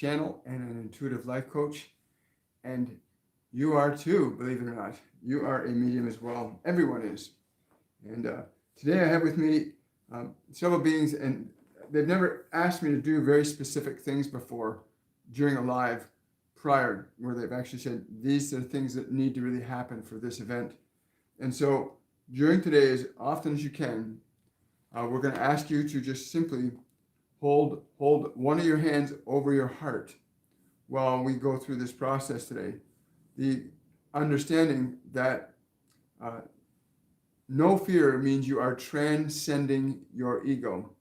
channel and an intuitive life coach. And you are too, believe it or not. You are a medium as well. Everyone is. And today I have with me several beings, and they've never asked me to do very specific things before during a live prior, where they've actually said, these are things that need to really happen for this event. And so during today, as often as you can, we're going to ask you to just simply hold one of your hands over your heart while we go through this process today. The understanding that no fear means you are transcending your ego.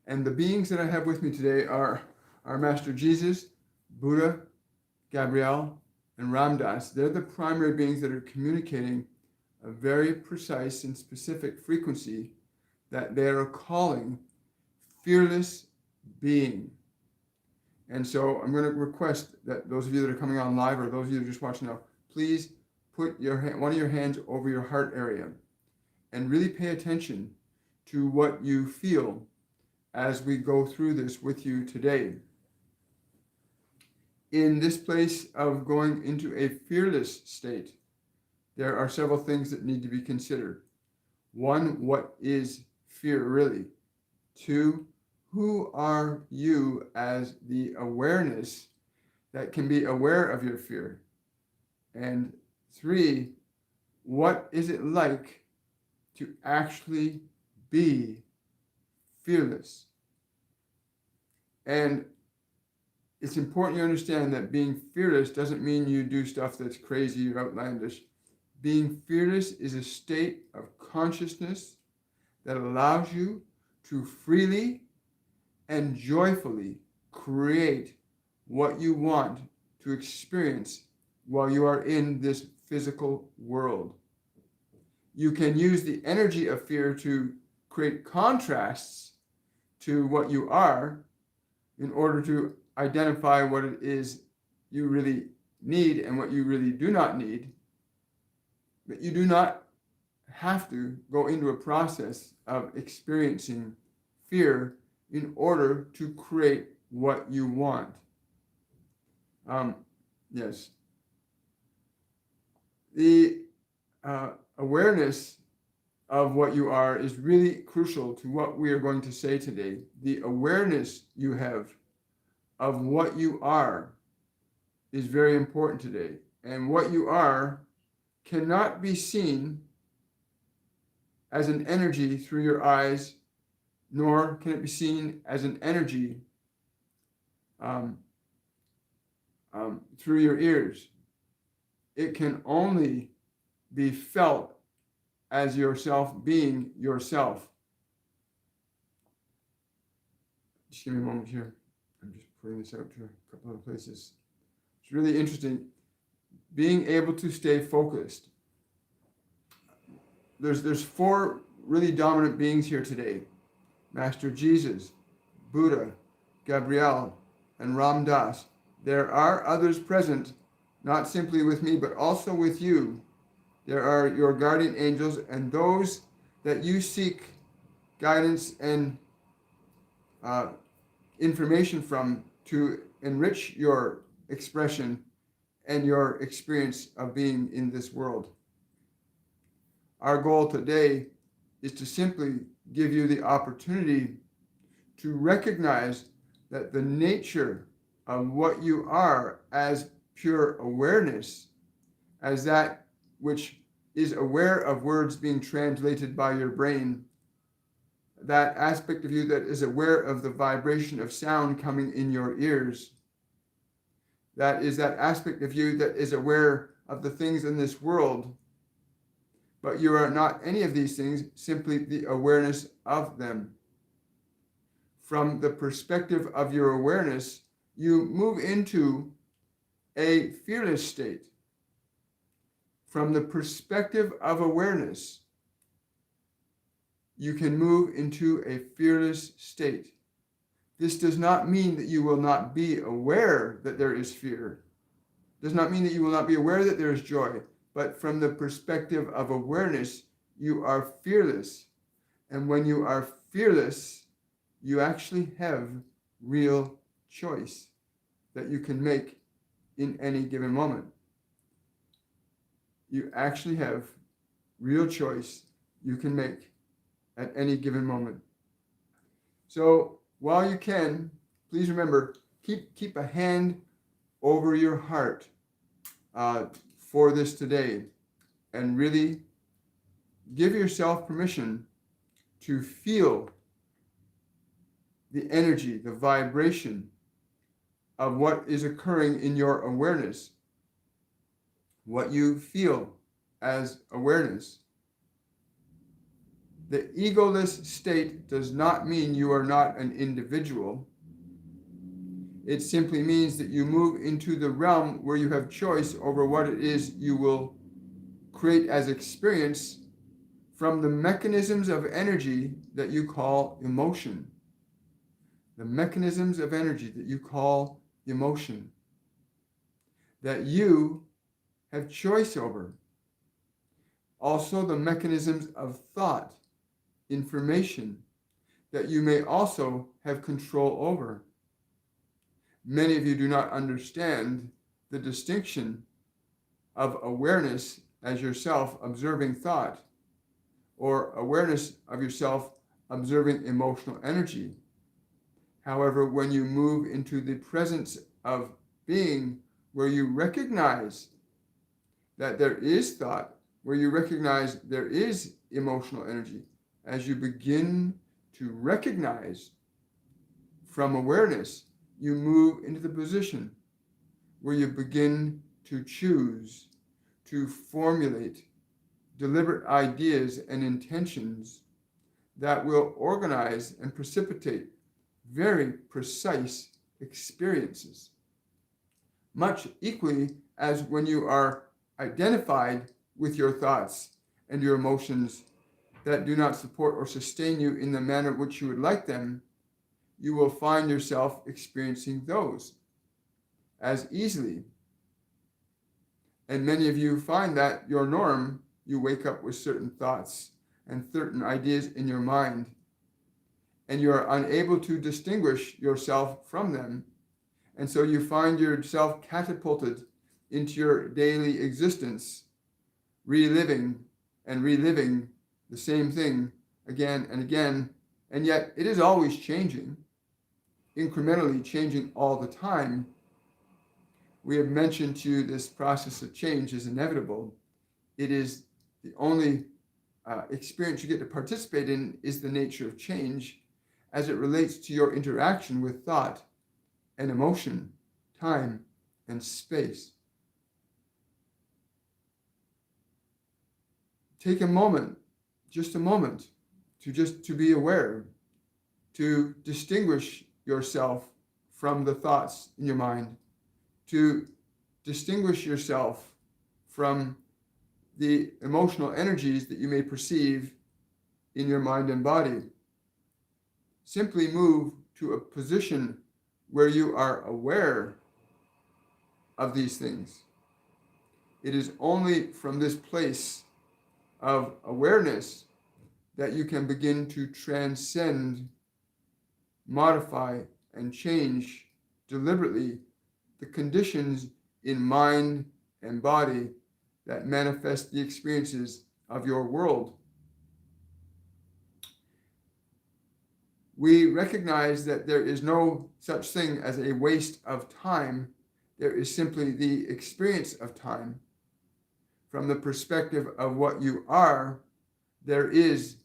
And the beings that I have with me today are our Master Jesus, Buddha, Gabrielle, and Ramdas. They're the primary beings that are communicating a very precise and specific frequency that they are calling fearless being. And so I'm going to request that those of you that are coming on live, or those of you that are just watching now, please put one of your hands over your heart area and really pay attention to what you feel as we go through this with you today. In this place of going into a fearless state, there are several things that need to be considered. One, what is fear really? Two, who are you as the awareness that can be aware of your fear? And three, what is it like to actually be fearless? And it's important you understand that being fearless doesn't mean you do stuff that's crazy or outlandish. Being fearless is a state of consciousness that allows you to freely and joyfully create what you want to experience while you are in this physical world. You can use the energy of fear to create contrasts to what you are in order to identify what it is you really need and what you really do not need. But you do not have to go into a process of experiencing fear in order to create what you want. Yes. The awareness of what you are is really crucial to what we are going to say today. The awareness you have of what you are is very important today. And what you are cannot be seen as an energy through your eyes, nor can it be seen as an energy through your ears. It can only be felt as yourself being yourself. Just give me a moment here. I'm just putting this out to a couple of places. It's really interesting. Being able to stay focused. There's four really dominant beings here today. Master Jesus, Buddha, Gabrielle, and Ram Dass. There are others present, not simply with me, but also with you. There are your guardian angels and those that you seek guidance and information from to enrich your expression and your experience of being in this world. Our goal today is to simply give you the opportunity to recognize that the nature of what you are as pure awareness, as that which is aware of words being translated by your brain, that aspect of you that is aware of the vibration of sound coming in your ears, that is that aspect of you that is aware of the things in this world, but you are not any of these things, simply the awareness of them. From the perspective of your awareness, you move into a fearless state. From the perspective of awareness, you can move into a fearless state. This does not mean that you will not be aware that there is fear. It does not mean that you will not be aware that there is joy. But from the perspective of awareness, you are fearless. And when you are fearless, you actually have real choice. that you can make in any given moment. You actually have real choice you can make at any given moment. So while you can, please remember, keep a hand over your heart for this today, and really give yourself permission to feel the energy, the vibration of what is occurring in your awareness, what you feel as awareness. The egoless state does not mean you are not an individual. It simply means that you move into the realm where you have choice over what it is you will create as experience from the mechanisms of energy that you call emotion. The mechanisms of energy that you call emotion, that you have choice over. Also the mechanisms of thought, information, that you may also have control over. Many of you do not understand the distinction of awareness as yourself observing thought, or awareness of yourself observing emotional energy. However, when you move into the presence of being, where you recognize that there is thought, where you recognize there is emotional energy, as you begin to recognize from awareness, you move into the position where you begin to choose, to formulate deliberate ideas and intentions that will organize and precipitate very precise experiences. Much equally as when you are identified with your thoughts and your emotions that do not support or sustain you in the manner which you would like them, you will find yourself experiencing those as easily. And many of you find that your norm, you wake up with certain thoughts and certain ideas in your mind, and you are unable to distinguish yourself from them. And so you find yourself catapulted into your daily existence, reliving and reliving the same thing again and again. And yet it is always changing, incrementally changing all the time. We have mentioned to you this process of change is inevitable. It is the only experience you get to participate in is the nature of change as it relates to your interaction with thought and emotion, time and space. Take a moment, just a moment, to be aware, to distinguish yourself from the thoughts in your mind, to distinguish yourself from the emotional energies that you may perceive in your mind and body. Simply move to a position where you are aware of these things. It is only from this place of awareness that you can begin to transcend, modify, and change deliberately the conditions in mind and body that manifest the experiences of your world. We recognize that there is no such thing as a waste of time. There is simply the experience of time. From the perspective of what you are, there is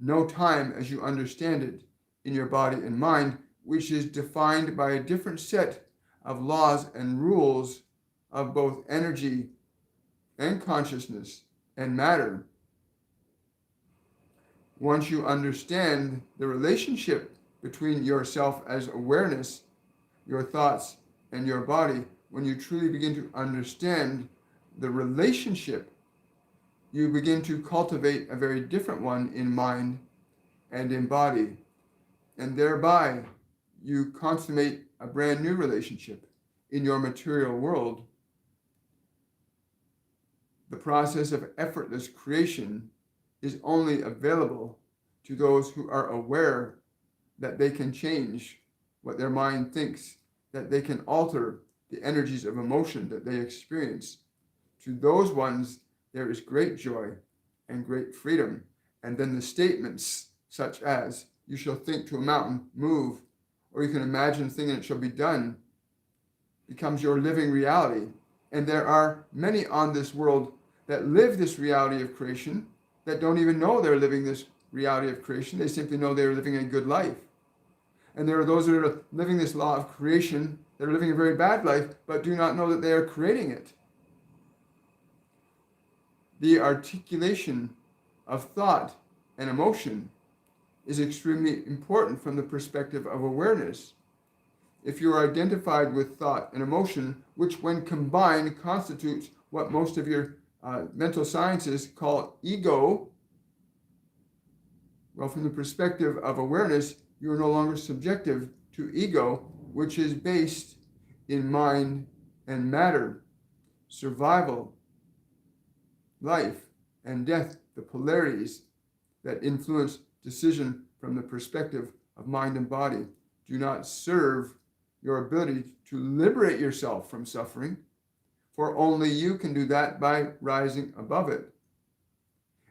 no time as you understand it in your body and mind, which is defined by a different set of laws and rules of both energy and consciousness and matter. Once you understand the relationship between yourself as awareness, your thoughts, and your body, when you truly begin to understand the relationship, you begin to cultivate a very different one in mind and in body. And thereby, you consummate a brand new relationship in your material world. The process of effortless creation is only available to those who are aware that they can change what their mind thinks that they can alter the energies of emotion that they experience. To those ones, there is great joy and great freedom. And then the statements such as, you shall think to a mountain, move, or you can imagine a thing and it shall be done, becomes your living reality. And there are many on this world that live this reality of creation that don't even know they're living this reality of creation. They simply know they're living a good life. And there are those that are living this law of creation that are living a very bad life, but do not know that they are creating it. The articulation of thought and emotion is extremely important from the perspective of awareness. If you are identified with thought and emotion, which when combined constitutes what most of your mental sciences call ego, well, from the perspective of awareness, you are no longer subjective to ego, which is based in mind and matter, survival, life, and death, the polarities that influence decision from the perspective of mind and body do not serve your ability to liberate yourself from suffering, for only you can do that by rising above it.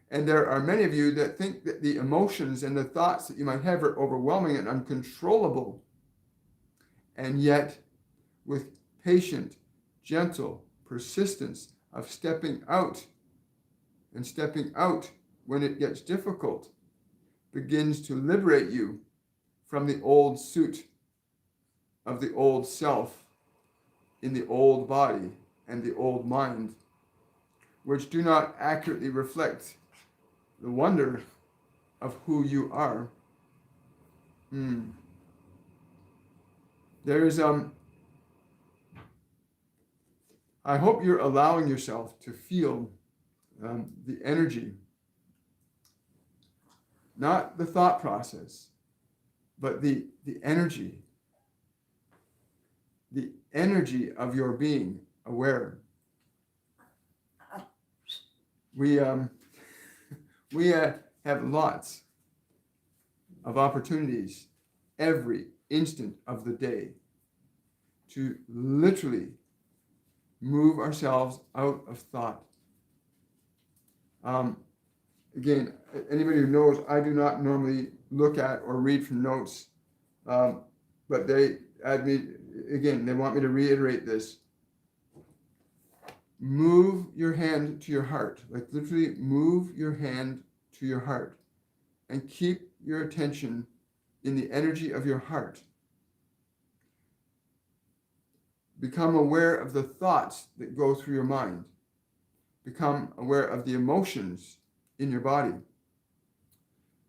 And there are many of you that think that the emotions and the thoughts that you might have are overwhelming and uncontrollable. And yet, with patient, gentle persistence of stepping out, and stepping out when it gets difficult, begins to liberate you from the old suit of the old self in the old body and the old mind, which do not accurately reflect the wonder of who you are. There is I hope you're allowing yourself to feel the energy, not the thought process, but the energy of your being aware. We have lots of opportunities every instant of the day to literally move ourselves out of thought. Again, anybody who knows, I do not normally look at or read from notes, but they add me, again, they want me to reiterate this. Move your hand to your heart, like literally move your hand to your heart and keep your attention in the energy of your heart. Become aware of the thoughts that go through your mind. Become aware of the emotions in your body.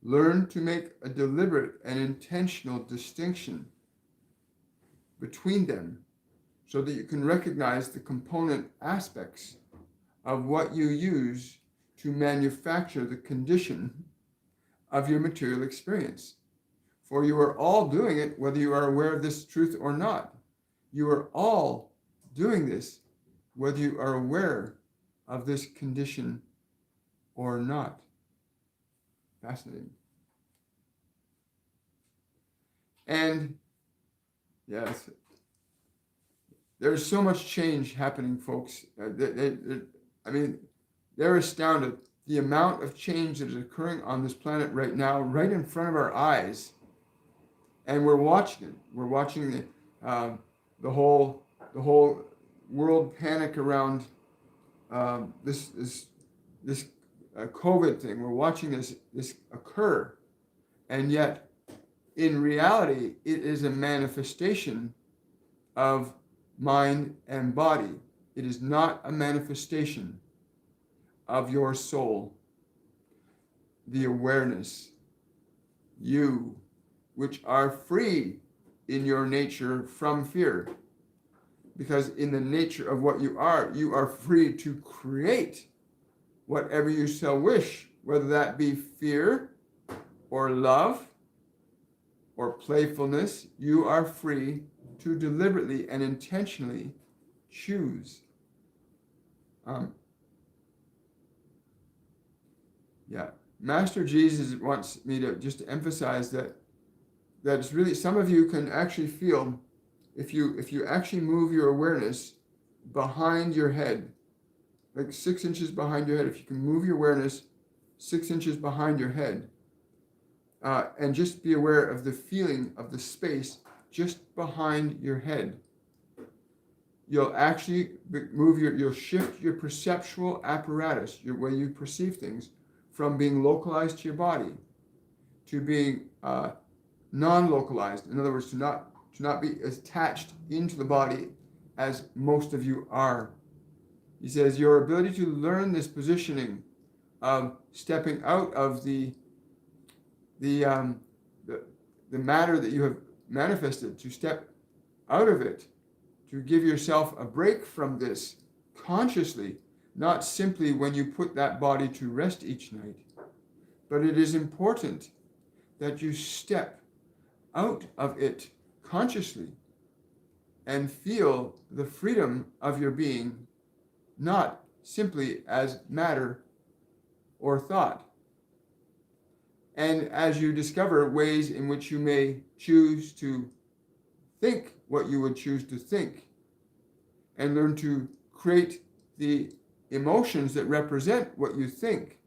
Learn to make a deliberate and intentional distinction between them so that you can recognize the component aspects of what you use to manufacture the condition of your material experience. For you are all doing it, whether you are aware of this truth or not. You are all doing this, whether you are aware of this condition or not. Fascinating. And yes, there's so much change happening, folks. I mean, they're astounded. The amount of change that is occurring on this planet right now, right in front of our eyes. And we're watching it. We're watching the whole world panic around this COVID thing. We're watching this occur, and yet, in reality, it is a manifestation of mind and body. It is not a manifestation of your soul, the awareness, you, which are free in your nature from fear. Because in the nature of what you are free to create whatever you shall wish, whether that be fear or love or playfulness. You are free to deliberately and intentionally choose. Master Jesus wants me to just emphasize that it's really, some of you can actually feel if you actually move your awareness behind your head, like 6 inches behind your head, if you can move your awareness 6 inches behind your head, and just be aware of the feeling of the space just behind your head, you'll actually you'll shift your perceptual apparatus, your way you perceive things, from being localized to your body to being non-localized. In other words, to not be attached into the body as most of you are. He says your ability to learn this positioning of stepping out of the matter that you have manifested, to step out of it, to give yourself a break from this consciously, not simply when you put that body to rest each night. But it is important that you step out of it consciously and feel the freedom of your being, not simply as matter or thought. And as you discover ways in which you may choose to think what you would choose to think, and learn to create the emotions that represent what you think,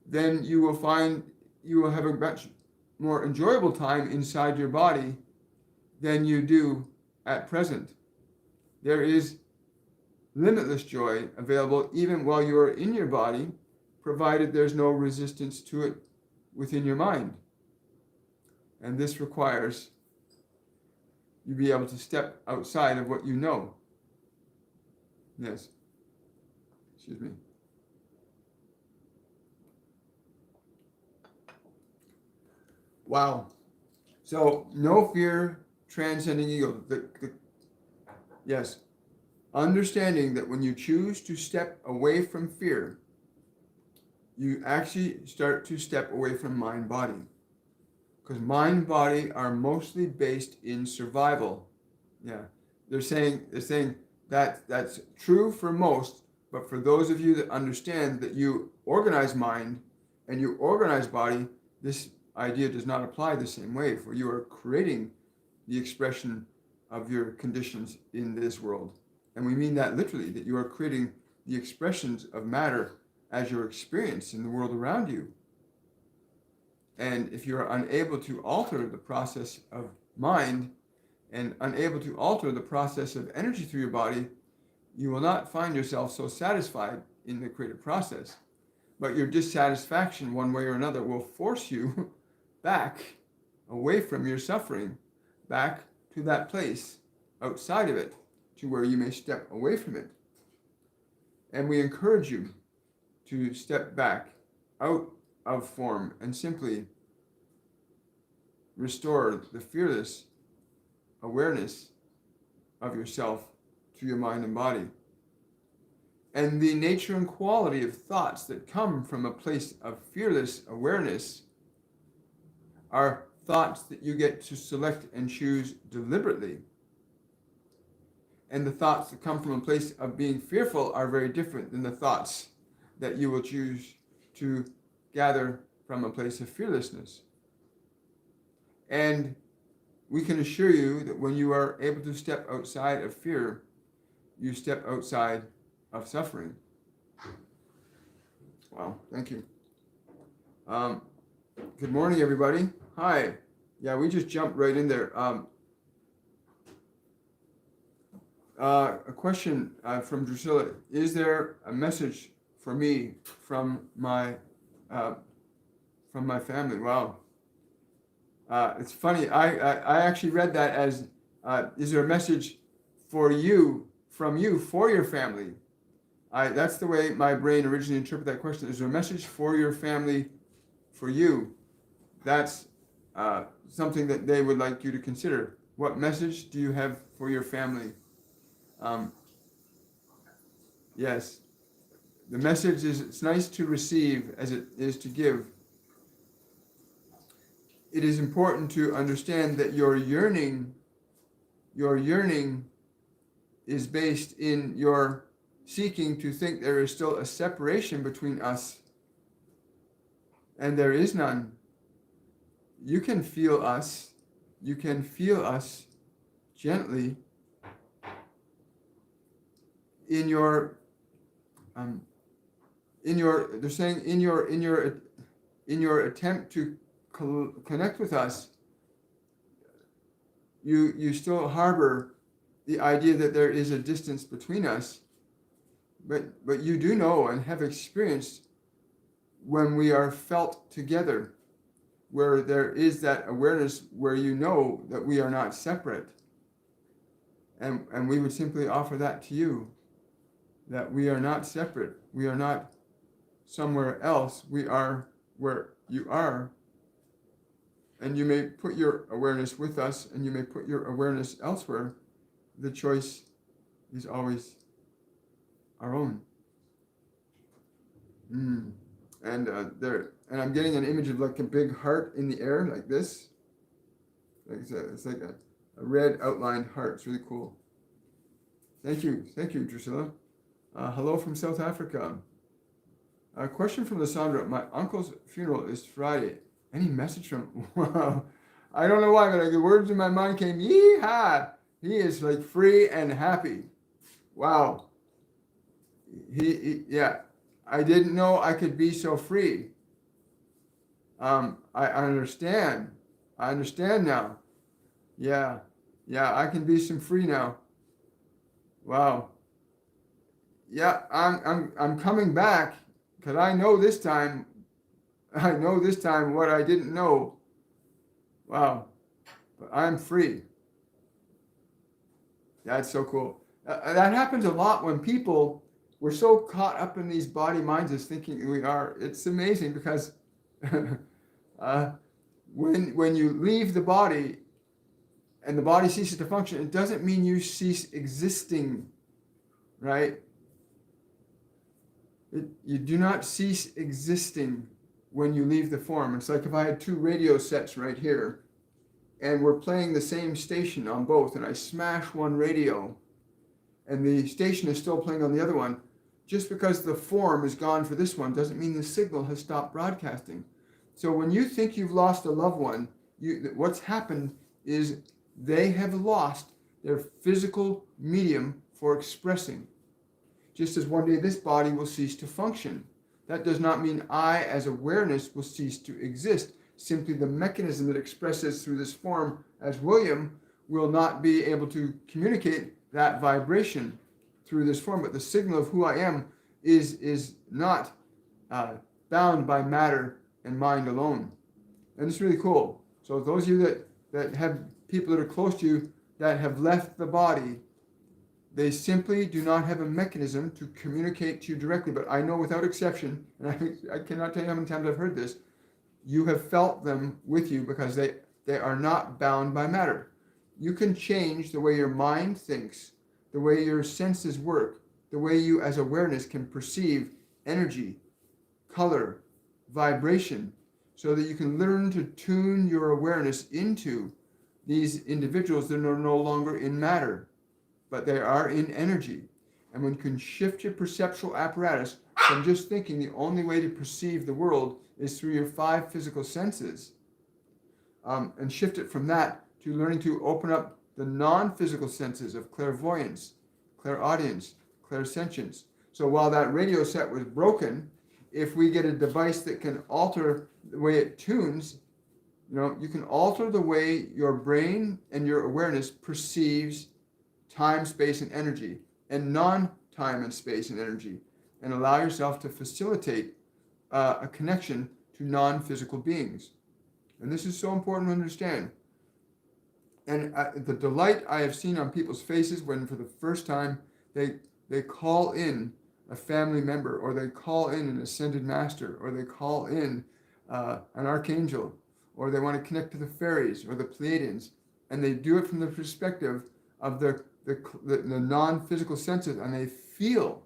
then you will find you will have a much more enjoyable time inside your body than you do at present. There is limitless joy available even while you are in your body, provided there's no resistance to it within your mind. And this requires you be able to step outside of what you know. Yes. Excuse me. Wow. So, no fear, transcending ego. Yes. Understanding that when you choose to step away from fear, you actually start to step away from mind-body. Because mind-body are mostly based in survival. Yeah. They're saying that that's true for most, but for those of you that understand that you organize mind and you organize body, this idea does not apply the same way, for you are creating the expression of your conditions in this world. And we mean that literally, that you are creating the expressions of matter as your experience in the world around you. And if you are unable to alter the process of mind and unable to alter the process of energy through your body, you will not find yourself so satisfied in the creative process. But your dissatisfaction, one way or another, will force you back away from your suffering, back to that place outside of it, to where you may step away from it. And we encourage you to step back out of form and simply restore the fearless awareness of yourself to your mind and body. And the nature and quality of thoughts that come from a place of fearless awareness are thoughts that you get to select and choose deliberately. And the thoughts that come from a place of being fearful are very different than the thoughts that you will choose to gather from a place of fearlessness. And we can assure you that when you are able to step outside of fear, you step outside of suffering. Wow, thank you. Good morning, everybody. Hi. Yeah, we just jumped right in there. A question from Drusilla. Is there a message for me from my family? Wow. It's funny. I actually read that as, is there a message for you, from you, for your family? That's the way my brain originally interpreted that question. Is there a message for your family, for you? That's something that they would like you to consider. What message do you have for your family? Yes. The message is, it's nice to receive as it is to give. It is important to understand that your yearning is based in your seeking to think there is still a separation between us, and there is none. You can feel us gently in your they're saying in your attempt to connect with us, you still harbor the idea that there is a distance between us, but you do know and have experienced when we are felt together, where there is that awareness where you know that we are not separate. And we would simply offer that to you, that we are not separate. We are not somewhere else. We are where you are. And you may put your awareness with us, and you may put your awareness elsewhere. The choice is always our own. And I'm getting an image of like a big heart in the air, like this. It's like a red outlined heart. It's really cool. Thank you, Drusilla. Hello from South Africa. A question from Lysandra. My uncle's funeral is Friday. Any message from? Wow. I don't know why, but the words in my mind came, yee-haw. He is like free and happy. Wow. Yeah. I didn't know I could be so free. I understand. I understand now. Yeah. I can be some free now. Wow. Yeah, I'm coming back because I know this time what I didn't know. Wow. But I'm free. That's so cool. That happens a lot when we're so caught up in these body minds as thinking we are. It's amazing because when you leave the body and the body ceases to function, it doesn't mean you cease existing, right? You do not cease existing when you leave the form. It's like if I had two radio sets right here, and we're playing the same station on both, and I smash one radio, and the station is still playing on the other one. Just because the form is gone for this one doesn't mean the signal has stopped broadcasting. So when you think you've lost a loved one, what's happened is they have lost their physical medium for expressing. Just as one day this body will cease to function. That does not mean I, as awareness, will cease to exist. Simply the mechanism that expresses through this form as William will not be able to communicate that vibration through this form. But the signal of who I am is not bound by matter and mind alone. And it's really cool. So those of you that have people that are close to you that have left the body, they simply do not have a mechanism to communicate to you directly. But I know without exception, and I cannot tell you how many times I've heard this, you have felt them with you because they are not bound by matter. You can change the way your mind thinks, the way your senses work, the way you as awareness can perceive energy, color, vibration, so that you can learn to tune your awareness into these individuals that are no longer in matter, but they are in energy. And when you can shift your perceptual apparatus from just thinking the only way to perceive the world is through your 5 physical senses, and shift it from that to learning to open up the non-physical senses of clairvoyance, clairaudience, clairsentience. So while that radio set was broken, if we get a device that can alter the way it tunes, you can alter the way your brain and your awareness perceives time, space, and energy, and non-time and space and energy, and allow yourself to facilitate a connection to non-physical beings. And this is so important to understand. And the delight I have seen on people's faces when for the first time they call in a family member, or they call in an ascended master, or they call in an archangel, or they want to connect to the fairies or the Pleiadians, and they do it from the perspective of the non-physical senses, and they feel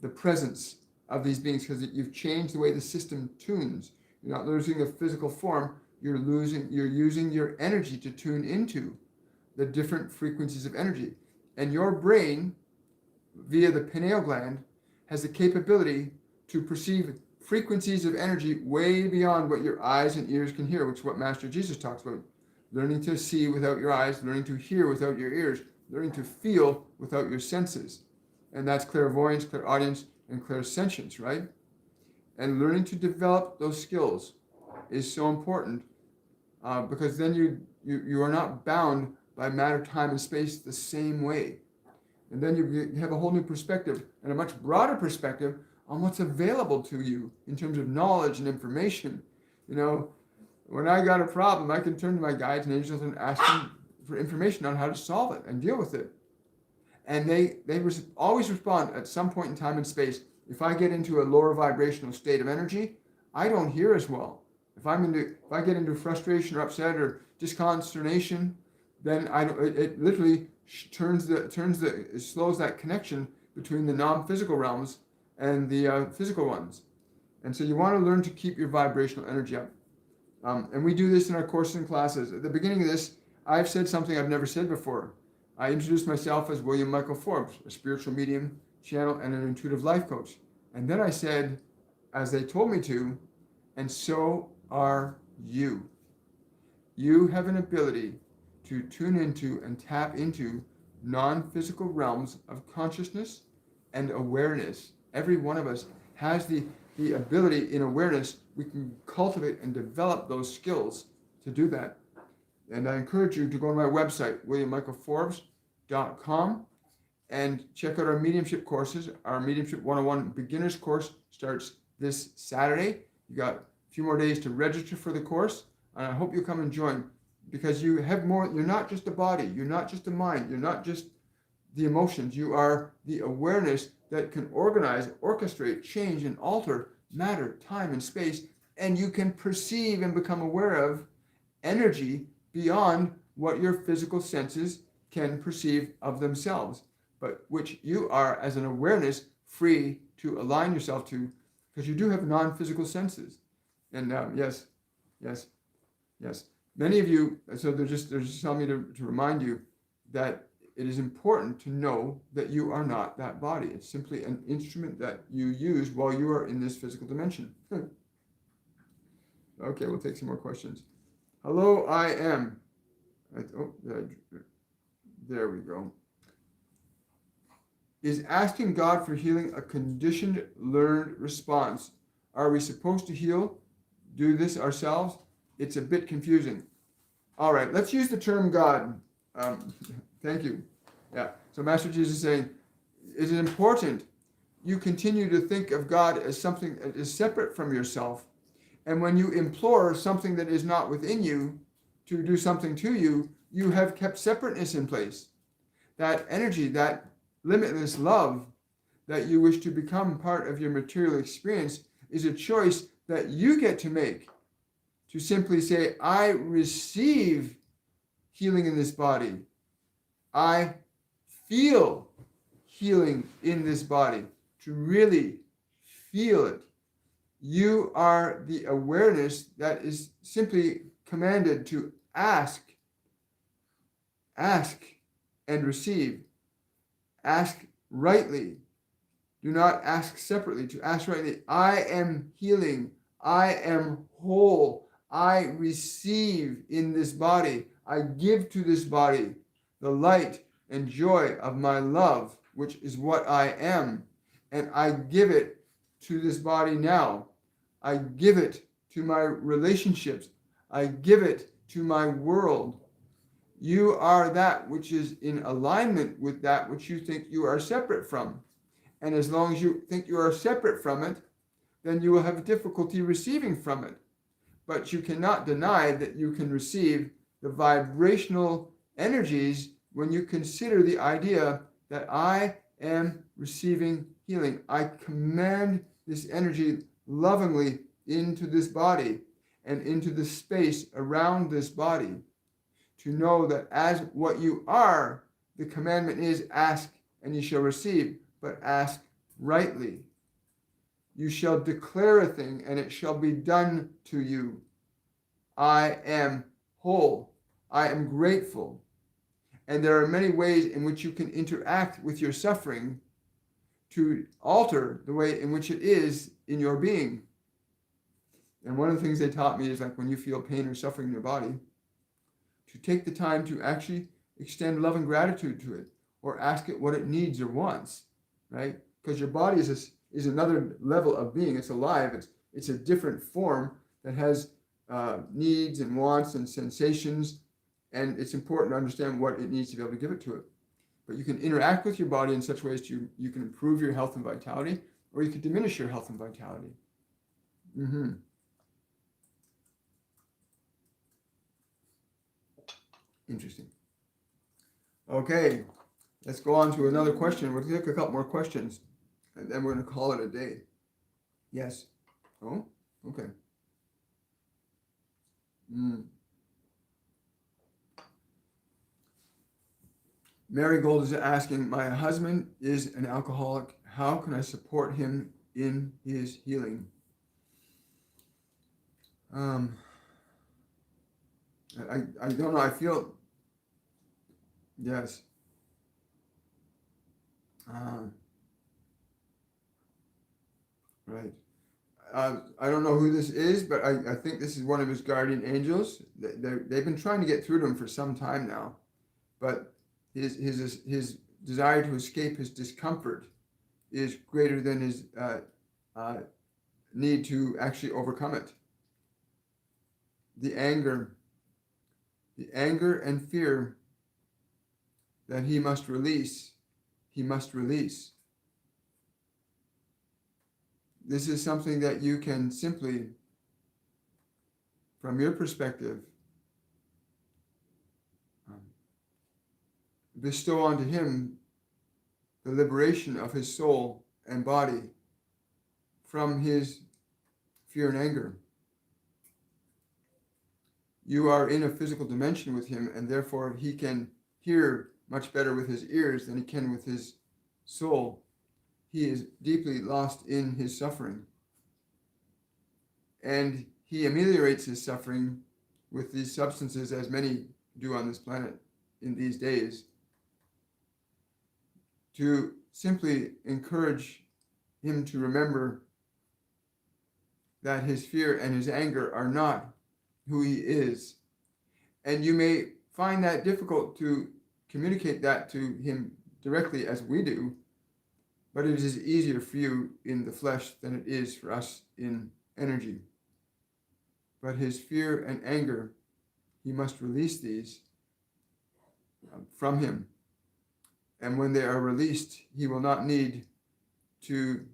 the presence of these beings because you've changed the way the system tunes. You're not losing a physical form, you're using your energy to tune into the different frequencies of energy. And your brain, via the pineal gland, has the capability to perceive frequencies of energy way beyond what your eyes and ears can hear, which is what Master Jesus talks about. learning to see without your eyes, learning to hear without your ears, learning to feel without your senses. And that's clairvoyance, clairaudience, and clairsentience, right? And learning to develop those skills is so important because then you are not bound by matter, time, and space the same way. And then you have a whole new perspective and a much broader perspective on what's available to you in terms of knowledge and information. When I got a problem, I can turn to my guides and angels and ask them for information on how to solve it and deal with it. And they always respond at some point in time and space. If I get into a lower vibrational state of energy, I don't hear as well. If I get into frustration or upset or disconsternation, then it literally it slows that connection between the non-physical realms and the physical ones. And so you want to learn to keep your vibrational energy up. And we do this in our courses and classes. At the beginning of this, I've said something I've never said before. I introduced myself as William Michael Forbes, a spiritual medium, channel, and an intuitive life coach. And then I said, as they told me to, and so are you. You have an ability to tune into and tap into non-physical realms of consciousness and awareness. Every one of us has the ability in awareness. We can cultivate and develop those skills to do that. And I encourage you to go to my website, williammichaelforbes.com, and check out our mediumship courses. Our Mediumship 101 Beginners course starts this Saturday. You got a few more days to register for the course, and I hope you come and join, because you have more. You're not just a body, you're not just a mind, you're not just the emotions, you are the awareness that can organize, orchestrate, change, and alter matter, time, and space, and you can perceive and become aware of energy beyond what your physical senses can perceive of themselves, but which you are, as an awareness, free to align yourself to, because you do have non-physical senses. And yes. Many of you, so they're just telling me to remind you that it is important to know that you are not that body. It's simply an instrument that you use while you are in this physical dimension. Okay, we'll take some more questions. Hello, I am. There we go. Is asking God for healing a conditioned, learned response? Are we supposed to do this ourselves? It's a bit confusing. All right, let's use the term God. Thank you. Yeah, so Master Jesus is saying, is it important you continue to think of God as something that is separate from yourself? And when you implore something that is not within you to do something to you, you have kept separateness in place. That energy, that limitless love that you wish to become part of your material experience is a choice that you get to make. To simply say, I receive healing in this body. I feel healing in this body. To really feel it. You are the awareness that is simply commanded to ask and receive. Ask rightly. Do not ask separately. To ask rightly, I am healing. I am whole. I receive in this body. I give to this body the light and joy of my love, which is what I am. And I give it to this body now. I give it to my relationships. I give it to my world. You are that which is in alignment with that which you think you are separate from. And as long as you think you are separate from it, then you will have difficulty receiving from it. But you cannot deny that you can receive the vibrational energies when you consider the idea that I am receiving healing. I command this energy lovingly into this body and into the space around this body. To know that as what you are, the commandment is ask and you shall receive, but ask rightly. You shall declare a thing and it shall be done to you. I am whole. I am grateful. And there are many ways in which you can interact with your suffering to alter the way in which it is in your being. And one of the things they taught me is like when you feel pain or suffering in your body, to to take the time to actually extend love and gratitude to it, or ask it what it needs or wants, right? Because your body is another level of being. It's alive. It's a different form that has needs and wants and sensations, and it's important to understand what it needs to be able to give it to it. But you can interact with your body in such ways you can improve your health and vitality, or you can diminish your health and vitality. Mm-hmm. Interesting. Okay, let's go on to another question. We'll take a couple more questions, and then we're going to call it a day. Yes. Oh, okay. Marigold is asking, my husband is an alcoholic. How can I support him in his healing? I don't know. I feel, yes. Right. I don't know who this is, but I think this is one of his guardian angels. They've been trying to get through to him for some time now, but his desire to escape his discomfort is greater than his need to actually overcome it. The anger and fear that he must release. This is something that you can simply, from your perspective, bestow onto him the liberation of his soul and body from his fear and anger. You are in a physical dimension with him, and therefore he can hear much better with his ears than he can with his soul. He is deeply lost in his suffering. And he ameliorates his suffering with these substances, as many do on this planet in these days, to simply encourage him to remember that his fear and his anger are not who he is. And you may find that difficult to communicate that to him directly as we do, but it is easier for you in the flesh than it is for us in energy. But his fear and anger, he must release these from him. And when they are released, he will not need to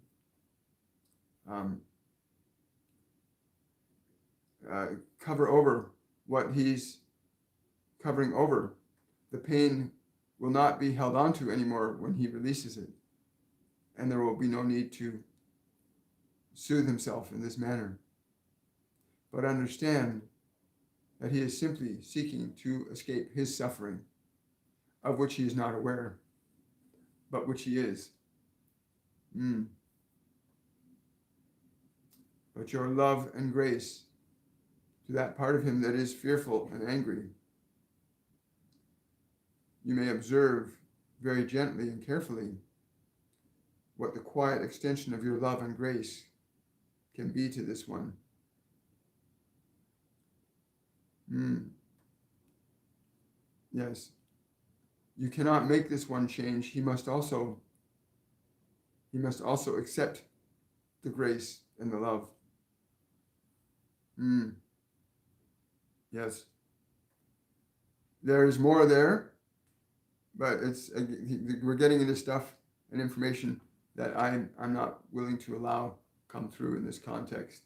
cover over what he's covering over. The pain will not be held onto anymore when he releases it. And there will be no need to soothe himself in this manner. But understand that he is simply seeking to escape his suffering, of which he is not aware, but which he is. But your love and grace to that part of him that is fearful and angry, you may observe very gently and carefully what the quiet extension of your love and grace can be to this one. Yes. You cannot make this one change. He must also accept the grace and the love. Yes. There is more there, but we're getting into stuff and information that I'm not willing to allow come through in this context.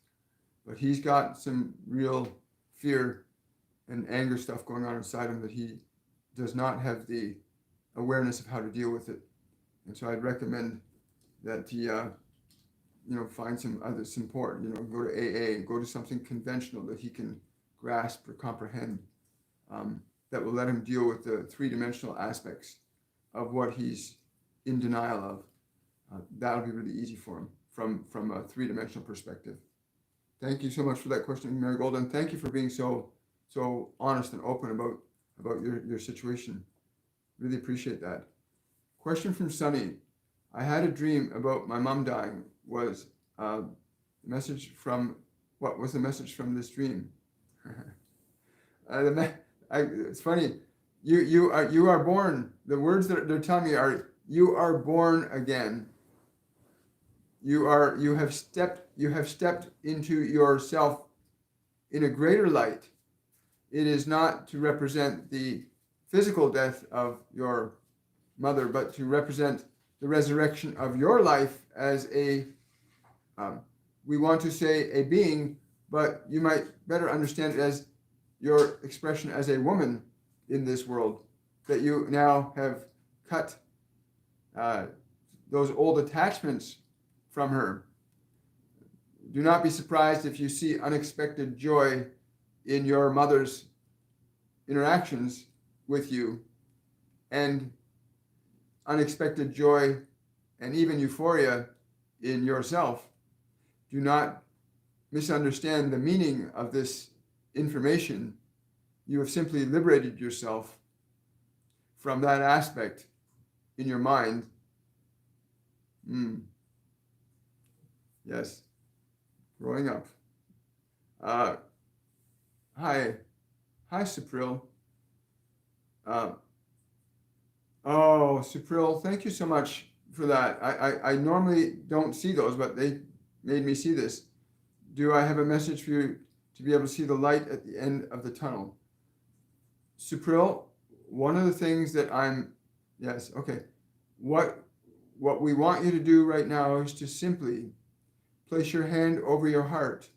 But he's got some real fear and anger stuff going on inside him that he does not have the awareness of how to deal with it. And so I'd recommend that he find some other support, go to AA, go to something conventional that he can grasp or comprehend, that will let him deal with the three-dimensional aspects of what he's in denial of. That'll be really easy for him from a three-dimensional perspective. Thank you so much for that question, Marigold, and thank you for being so honest and open about your situation. Really appreciate that. Question from Sunny. I had a dream about my mom dying. What was the message from this dream? It's funny. You are born. The words that they're telling me are you are born again. You have stepped into yourself in a greater light. It is not to represent the physical death of your mother, but to represent the resurrection of your life as um, we want to say a being, but you might better understand it as your expression as a woman in this world, that you now have cut uh, those old attachments from her. Do not be surprised if you see unexpected joy in your mother's interactions with you, and unexpected joy and even euphoria in yourself. Do not misunderstand the meaning of this information. You have simply liberated yourself from that aspect in your mind. Yes, growing up. Hi, Supril. Supril, thank you so much for that. I normally don't see those, but they made me see this. Do I have a message for you to be able to see the light at the end of the tunnel? Supril, one of the things that yes, okay. What we want you to do right now is to simply place your hand over your heart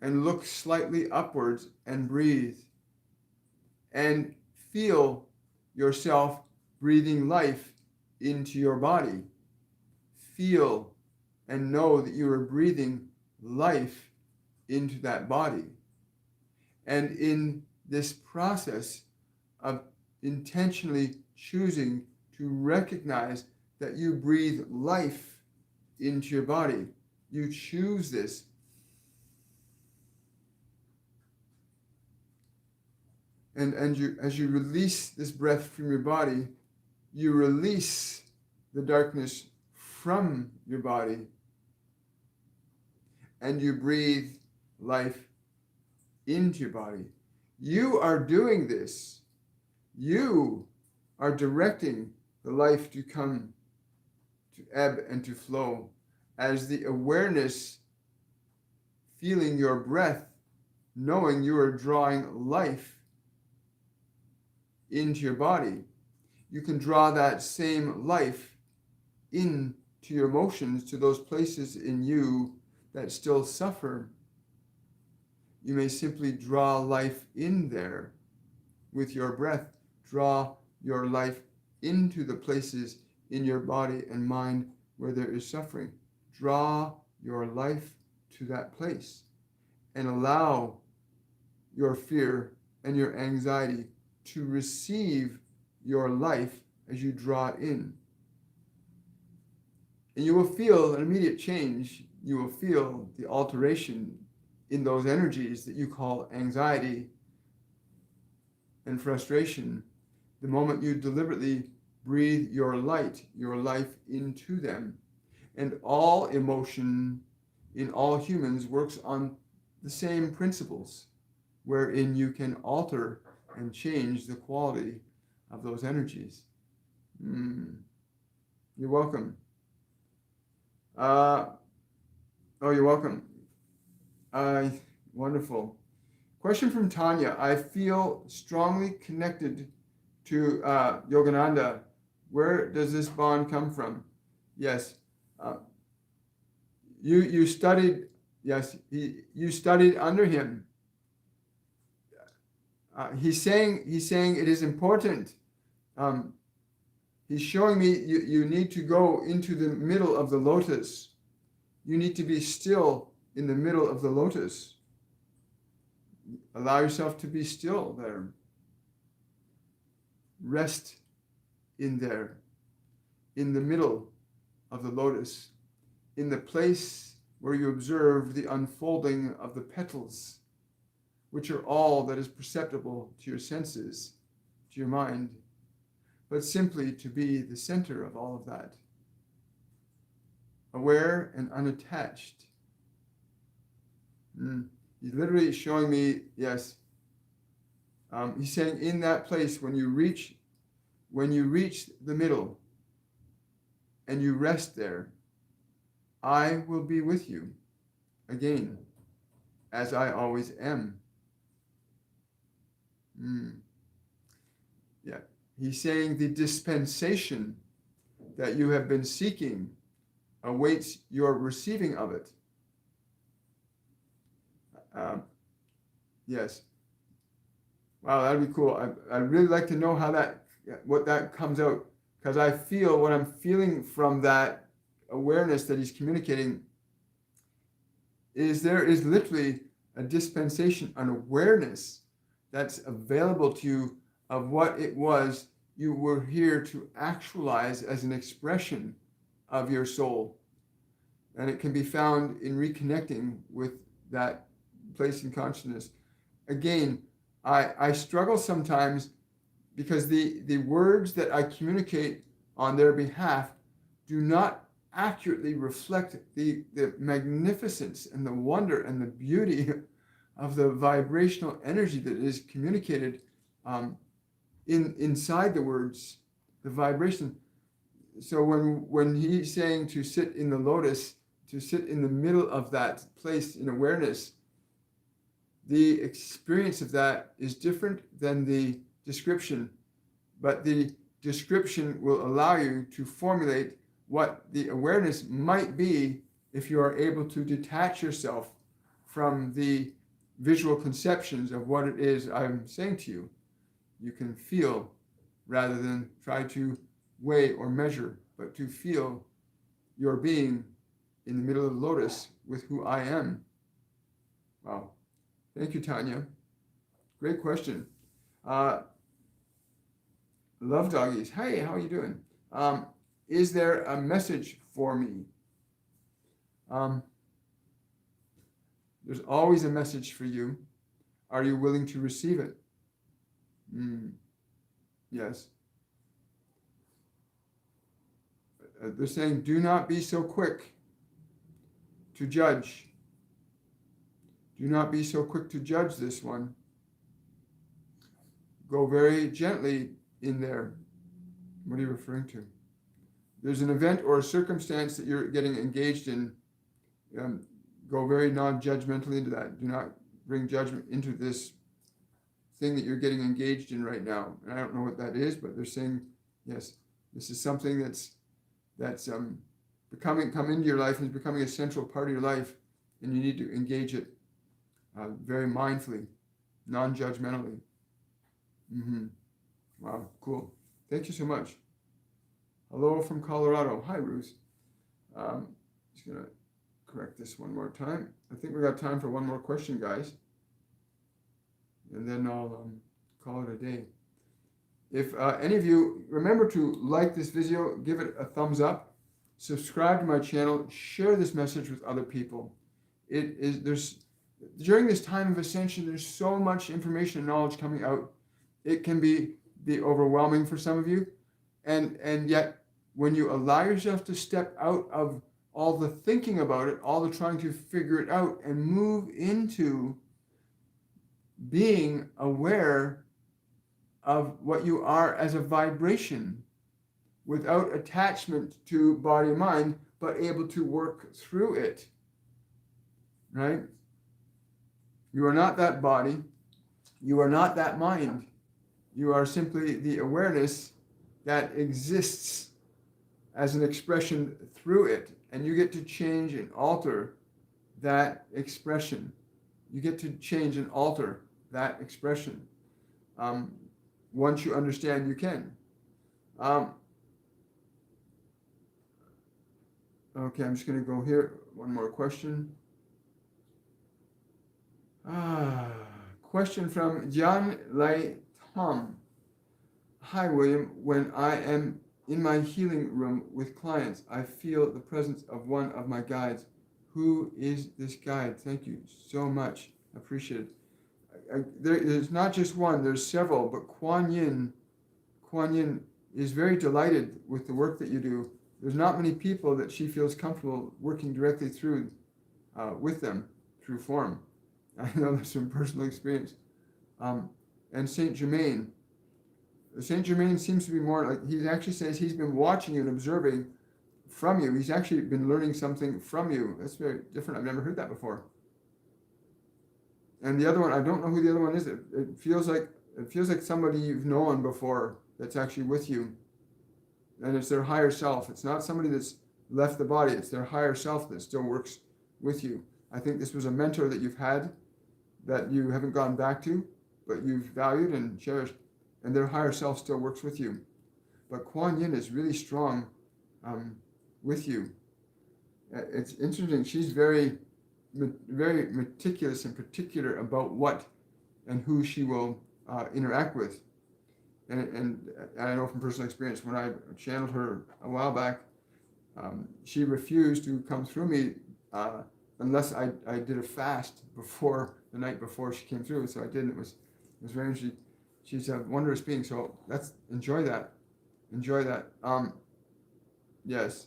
and look slightly upwards and breathe. And feel yourself breathing life into your body. Feel and know that you are breathing life into that body. And in this process of intentionally choosing to recognize that you breathe life into your body, you choose this. And as you release this breath from your body, you release the darkness from your body, and you breathe life into your body. You are doing this. You are directing the life to come, to ebb and to flow, as the awareness, feeling your breath, knowing you are drawing life into your body. You can draw that same life into your emotions, to those places in you that still suffer. You may simply draw life in there with your breath. Draw your life into the places in your body and mind where there is suffering. Draw your life to that place and allow your fear and your anxiety to receive your life as you draw it in. And you will feel an immediate change. You will feel the alteration in those energies that you call anxiety and frustration the moment you deliberately breathe your light, your life into them. And all emotion in all humans works on the same principles, wherein you can alter and change the quality of those energies. You're welcome. You're welcome. Wonderful. Question from Tanya. I feel strongly connected to Yogananda. Where does this bond come from? Yes. You studied. Yes. You studied under him. He's saying it is important. He's showing me you need to go into the middle of the lotus. You need to be still in the middle of the lotus. Allow yourself to be still there. Rest in there, in the middle of the lotus, in the place where you observe the unfolding of the petals, which are all that is perceptible to your senses, to your mind, but simply to be the center of all of that, aware and unattached. He's literally showing me, yes, He's saying in that place, when you reach the middle and you rest there, I will be with you again, as I always am. Yeah. He's saying the dispensation that you have been seeking awaits your receiving of it. Yes. Wow, that'd be cool. I'd really like to know what that comes out, because I feel what I'm feeling from that awareness that he's communicating is there is literally a dispensation, an awareness that's available to you of what it was you were here to actualize as an expression of your soul. And it can be found in reconnecting with that place in consciousness. Again, I struggle sometimes because the words that I communicate on their behalf do not accurately reflect the magnificence and the wonder and the beauty of the vibrational energy that is communicated inside the words, the vibration. So when he's saying to sit in the lotus, to sit in the middle of that place in awareness, the experience of that is different than the description, but the description will allow you to formulate what the awareness might be if you are able to detach yourself from the visual conceptions of what it is I'm saying to you. You can feel rather than try to weigh or measure, but to feel your being in the middle of the lotus with who I am. Wow. Thank you, Tanya. Great question. Love doggies. Hey, how are you doing? Is there a message for me? There's always a message for you. Are you willing to receive it? Yes. They're saying, do not be so quick to judge. Do not be so quick to judge this one. Go very gently in there. What are you referring to? There's an event or a circumstance that you're getting engaged in. Go very non-judgmentally into that. Do not bring judgment into this thing that you're getting engaged in right now. And I don't know what that is, but they're saying, yes, this is something that's come into your life and is becoming a central part of your life, and you need to engage it very mindfully, non-judgmentally. Wow, cool. Thank you so much. Hello from Colorado. Hi, Ruth. Just gonna correct this one more time. I think we got time for one more question, guys, and then I'll call it a day. If any of you remember to like this video, give it a thumbs up, subscribe to my channel, share this message with other people. During this time of ascension, there's so much information and knowledge coming out. It can be overwhelming for some of you, and yet when you allow yourself to step out of all the thinking about it, all the trying to figure it out, and move into being aware of what you are as a vibration without attachment to body and mind, but able to work through it, right? You are not that body. You are not that mind. You are simply the awareness that exists as an expression through it. And you get to change and alter that expression. You get to change and alter that expression. Once you understand, you can. Okay, I'm just going to go here. One more question. Question from John Lai Tom. Hi, William. When I am in my healing room with clients, I feel the presence of one of my guides. Who is this guide? Thank you so much. I appreciate it. There's not just one, there's several, but Kuan Yin is very delighted with the work that you do. There's not many people that she feels comfortable working directly through with them through form. I know this from personal experience. and Saint Germain. Saint Germain seems to be more like, he actually says he's been watching you and observing from you. He's actually been learning something from you. That's very different. I've never heard that before. And the other one, I don't know who the other one is. It feels like somebody you've known before that's actually with you. And it's their higher self. It's not somebody that's left the body. It's their higher self that still works with you. I think this was a mentor that you've had that you haven't gone back to, but you've valued and cherished, and their higher self still works with you. But Kuan Yin is really strong with you. It's interesting. She's very, very meticulous and particular about what and who she will interact with. And I know from personal experience, when I channeled her a while back, she refused to come through me unless I did a fast before the night before she came through. So I did, and it was very interesting. She's a wondrous being. So enjoy that. Yes.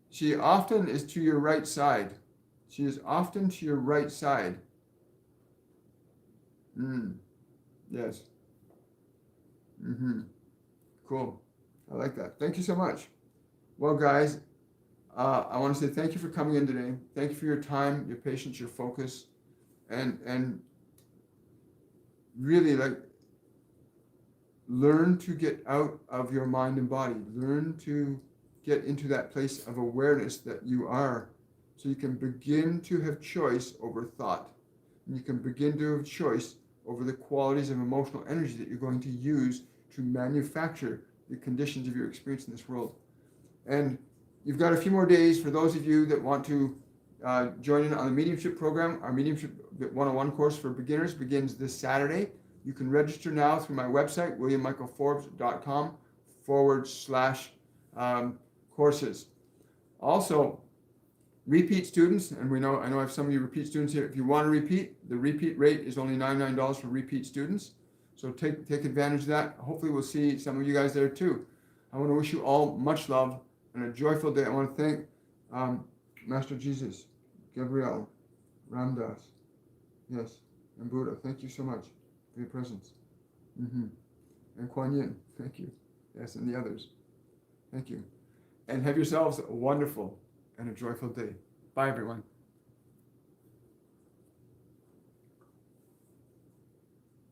She often is to your right side. She is often to your right side. Yes. Cool. I like that. Thank you so much. Well, guys, I want to say thank you for coming in today. Thank you for your time, your patience, your focus, and really learn to get out of your mind and body. Learn to get into that place of awareness that you are, so you can begin to have choice over thought. And you can begin to have choice over the qualities of emotional energy that you're going to use to manufacture the conditions of your experience in this world. And you've got a few more days for those of you that want to join in on the mediumship program. Our mediumship 101 course for beginners begins this Saturday. You can register now through my website, williammichaelforbes.com/courses. Also, repeat students, and I know I have some of you repeat students here. If you want to repeat, the repeat rate is only $99 for repeat students. So take advantage of that. Hopefully we'll see some of you guys there too. I want to wish you all much love and a joyful day. I want to thank Master Jesus, Gabriel, Ramdas, yes, and Buddha. Thank you so much for your presence. And Kuan Yin, thank you. Yes, and the others. Thank you. And have yourselves a wonderful and a joyful day. Bye, everyone.